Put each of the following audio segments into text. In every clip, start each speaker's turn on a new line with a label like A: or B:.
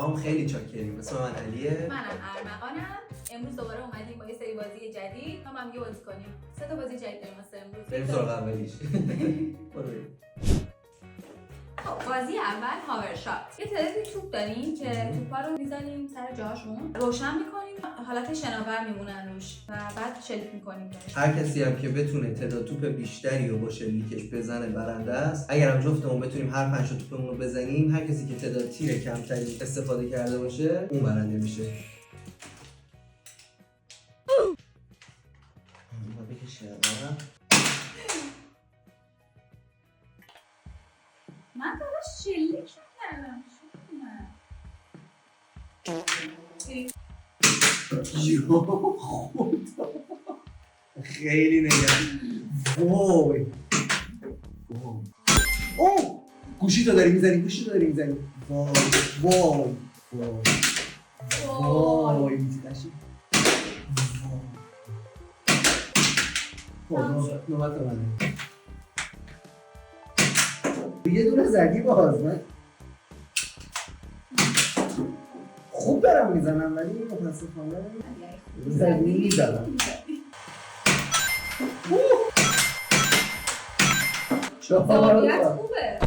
A: هم خیلی چاکریم. اسم من علیه.
B: منم ارمغانم. امروز دوباره اومدیم با یه سری بازی جدید. ما هم یه بازی کنیم. 3 تا بازی جدید داریم واسه امروز.
A: بریم سراغ اولیش. برو بریم.
B: خب بازی اول هاور شات. یه تعدادی توپ داریم که توپا رو میزنیم سر جاشون، روشن میکنیم، حالت شناور میمونن روش و بعد شلیک میکنیم بهش.
A: هر کسی هم که بتونه تعداد توپ بیشتری رو با شلیکش بزنه برنده است. اگر هم جفتمون بتونیم هر 5 تا توپمون رو بزنیم، هر کسی که تعداد تیر کمتری استفاده کرده باشه اون برنده میشه.
B: من دارم شلیک کردم.
A: خدا خیلی نگرد. وای اوه گوشی تو داری میزنی. وای میتونشی. نوبت منه. یه دونه زدی باز من خوب دارم میزنم ولی متاسفانه زدی میزنم.
B: ضابطیت خوبه.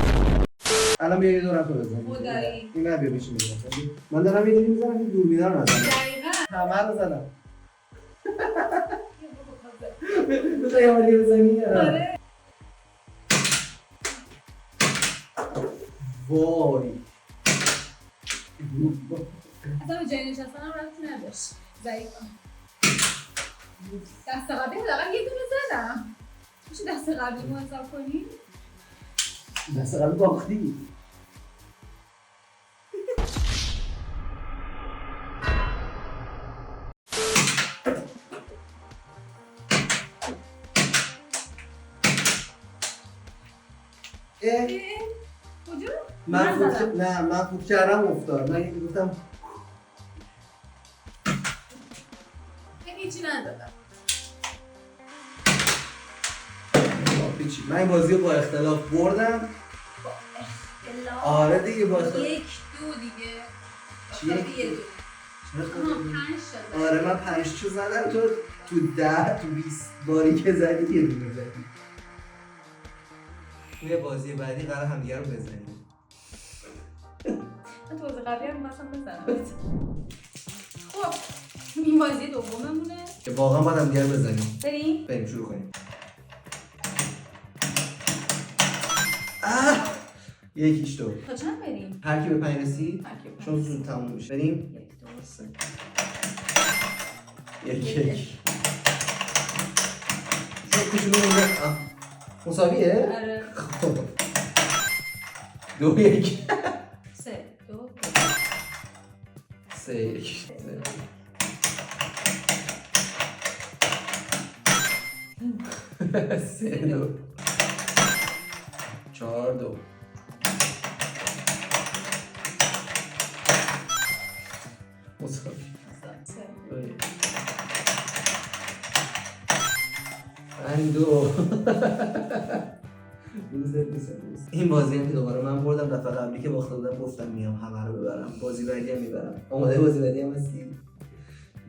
A: الان بیا یه دورم تو بزنیم.
B: خدایی
A: این بیا بشین بزنیم. من دارم یه دونی میزنم که دوربینا رو نزنم.
B: دقیقاً
A: همه رو زدم. بذار یه بار بزنی.
B: آره.
A: وای
B: اصلا به جای نشستن هم رفتی نداشت. ضعیفم. دست قبلی حداقل یه دونه زدم. میشه دست قبلی رو حساب کنی؟
A: دست قبلی باختی.
B: کجا؟
A: من فوت کردم افتاد. من گفتم
B: هیچی ندادم.
A: من این بازی رو با اختلاف بردم. آره دیگه با اختلاف.
B: 1 2 دیگه.
A: چیه؟
B: یه دونه. 5 شد.
A: آره من 5 تا زدم تو 10 تو 20 باری که زدی یه دونه زدی. توی بازی بعدی قرار همدیگه رو بزنیم.
B: من تو بازی قبلی هم مثلا بزنم. خب این بازی دوممونه
A: که واقعا باید همدیگه رو بزنیم.
B: بریم
A: شروع کنیم. یکیش تو.
B: تا چند بریم؟
A: هر کی به 5 رسید چون زود تموم میشه. بریم
B: 1 2 3
A: یک چون کشونه مساویه؟
B: آره.
A: خب 2 1
B: 3 2
A: 3 1 3 2 4 2 مساوی. 5 2 این بازی هم که دوباره من بردم. دفعه قبلی که باخته بودم گفتم میام همه رو ببرم. بازی بعدی هم میبرم. آماده بازی بعدی هم هستی؟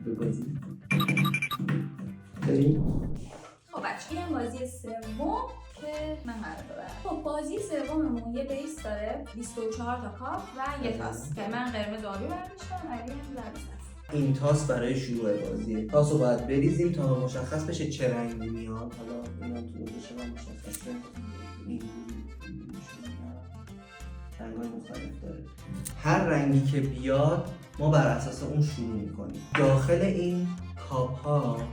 A: به بازی بریم.
B: خب بچه این بازی سوم که من قرار ببرم. خب بازی سوممون یه بیس داره 24 تا کارت و یه تاس که من قرمز آبی برداشتم علی هم زرد است.
A: این تاس برای شروع بازیه. تاس رو باید بریزیم تا مشخص بشه چه رنگی میاد. حالا اینا تو بشه من مشخصه رنگ‌های مختلف داره. هر رنگی که بیاد ما بر اساس اون شروع میکنیم. داخل این کاپ ها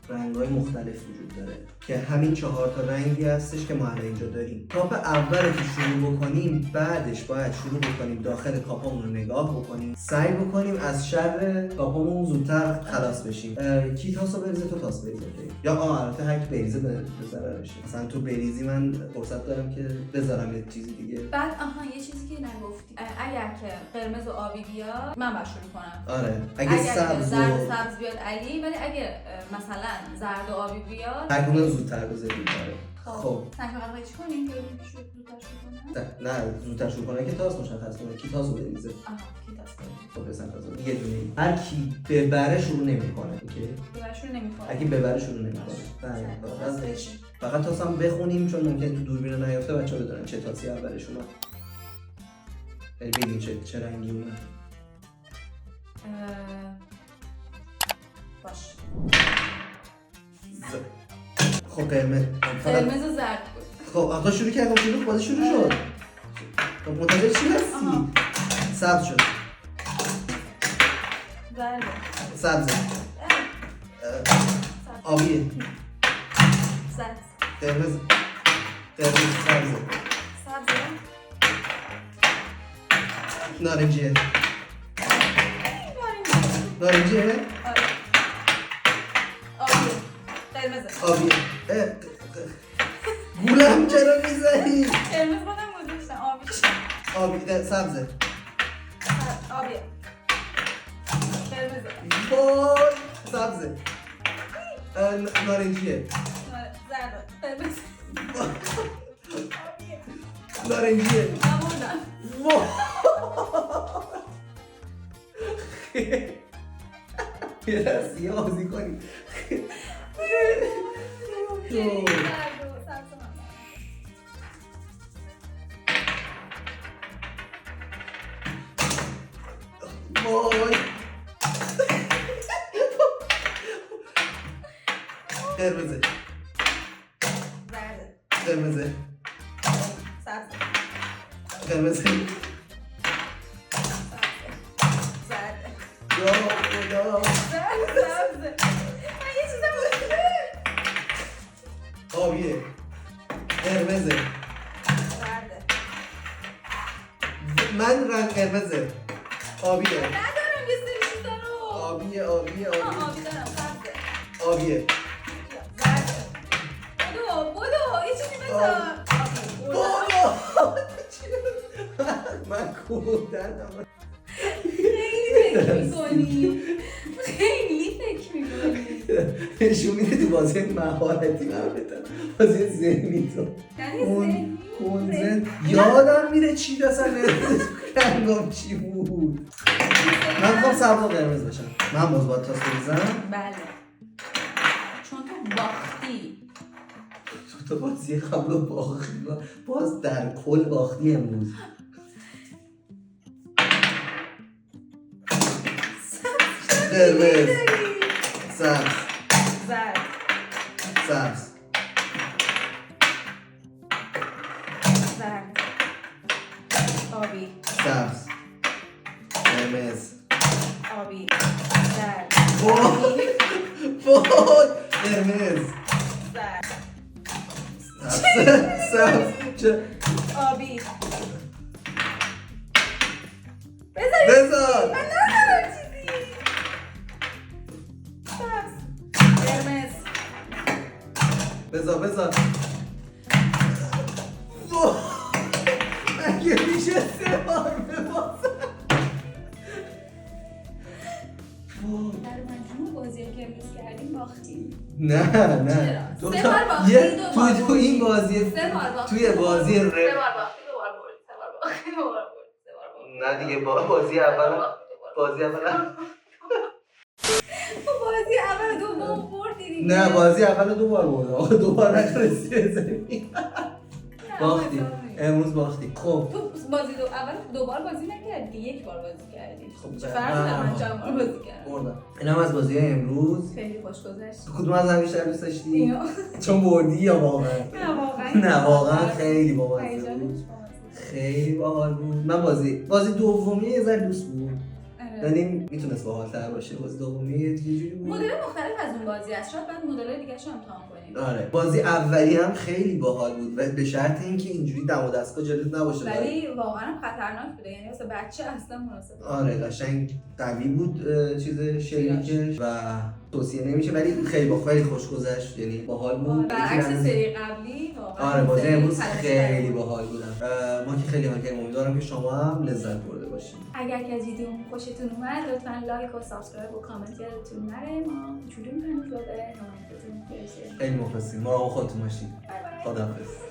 A: رنگ‌های مختلف وجود داره که همین 4 تا رنگی هستش که ما الان اینجا داریم. کاپ اول که شروع بکنیم بعدش باید شروع بکنیم داخل کاپامون رو نگاه بکنیم، سعی بکنیم از شر کاپامون زودتر خلاص بشیم. کی تاسو بریزه تو تاس بریزه یا البته هر کی بریزه به ضرر بشه. مثلا تو بریزی من فرصت دارم که بذارم یه چیزی دیگه.
B: بعد یه چیزی که نگفتی اگر که قرمز و آبی بیاد من باید شروع کنم.
A: آره
B: اگر
A: سبز
B: زرد و سبز بیاد علی، ولی اگه مثلا زرد و آبی بیاد.
A: هر کدوم زودتر بذاریم. خب
B: سنگ قلقه چی کنیم که زودتر شروع کنه؟
A: نه زودتر شروع کنه که تاس مشخص کنه کی تاس رو بریزه.
B: آها کی تاس کنه؟
A: خب بزن تاس. یه دونه هر کی ببره شروع نمی‌کنه. اوکی؟
B: ببره شروع نمی‌کنه.
A: اگه ببره شروع نمی‌کنه. بله. فقط تاس هم بخونیم چون ممکنه تو دوربین نیافته بچه‌ها بدونن چه تاسی اولشونه. ببین چه رنگی اومد.
B: باش.
A: خب قرمز
B: و زرد بود.
A: خب آقا شروع کردم شروع بازی شروع شد. خب منتظر چی هستی؟ سبز شد.
B: زرد.
A: سبز. آبیه.
B: سبز.
A: قرمز. سبز. نارنجیه. نارنجیه؟ آبیه. گولم چرا میزنی؟
B: قرمز خودم گذاشتم
A: آبی سبزه.
B: آبیه. قرمزه.
A: وای سبزه. نارنجیه.
B: زرد. قرمز.
A: نارنجیه.
B: نموندم.
A: یه رسیه بازی کنی. وای قرمزه. قرمزه.
B: سبز.
A: قرمزه. یا خدا. آبیه. قرمزه. من رنگ قرمزه. آبیه.
B: ندارم یه سری چیزا رو.
A: آبیه.
B: آبی دارم سبزه.
A: آبیه.
B: زرده. بدو یه چیزی بذار.
A: من کودنم.
B: خیلی فکر میکنی
A: نشون میده تو بازی مهارتی نبودم بازی ذهنی تو کنزن یادم میره چی اصلا رنگام چی بود. من میخوام سبز و قرمز باشم. من باز باید تاس بریزم.
B: بله چون تو باختی.
A: تو بازی قبل و باختی باز در کل باختی امروز. قرمز. سبز.
B: زرد.
A: سبز.
B: زرد. آبی.
A: سبز. قرمز.
B: آبی. زرد.
A: وای قرمز.
B: زرد.
A: سبز.
B: آبی.
A: بذار
B: من ندارم چیزی. سبز. قرمز.
A: بذار مگه میشه 3 بار ببازم.
B: در مجموع بازی که امروز کردیم باختیم.
A: نه
B: چرا؟ 3 بار باختی
A: تو این بازی
B: 3 بار باختی.
A: توی بازی
B: 3 بار باختی 2 بار بردی 3 بار باختی 2 بار بردی 3 بار باختی.
A: نه دیگه بازی اول
B: بازی اول دوم بردی دیگه.
A: نه بازی اول 2 بار بردم. آقا 2 بار نتونستی بزنی. باختی. امروز باختی. خب
B: تو بازی اول 2 بار بازی نکردی 1 بار بازی کردی.
A: خب
B: چه فرقی داره من چند بار بازی کردم.
A: بردم. اینم از بازی امروز.
B: خیلی خوش گذشت.
A: کدوم از هم بیشتر دوست داشتی؟
B: اینو.
A: چون بردی یا واقعا؟ نه واقعا خیلی باحال بود. خیلی باحال بود. من بازی دومی یه ذره دوست بود. یعنی میتونست باحال‌تر باشه. بازی دومی یه جوری بود.
B: مدل مختلف از اون بازی است. شاید بعد مدل‌های دیگه‌شو امتحان کنیم.
A: آره بازی اولی هم خیلی باحال بود و به شرط اینکه اینجوری دم و دستگاه جلوت نباشه.
B: ولی واقعا خطرناک بوده، یعنی واسه بچه اصلا مناسب.
A: آره قشنگ قوی بود چیز شلیکش و توصیه نمیشه، ولی خیلی خوش گذشت، یعنی باحال بود.
B: برعکس سری قبلی واقعا
A: آره بازی امروز خیلی باحال بودن. ما که خیلی حال کردیم، امیدوارم که شما هم لذت برده باشید.
B: اگر که از ویدیو خوشتون اومد لطفا لایک و سابسکرایب و کامنت یادتون نره. ما چجوری می‌تونید به حمایتتون برسید.
A: خیلی مخلصیم. مراقب خودتون باشید.
B: بای بای.
A: خداحافظ.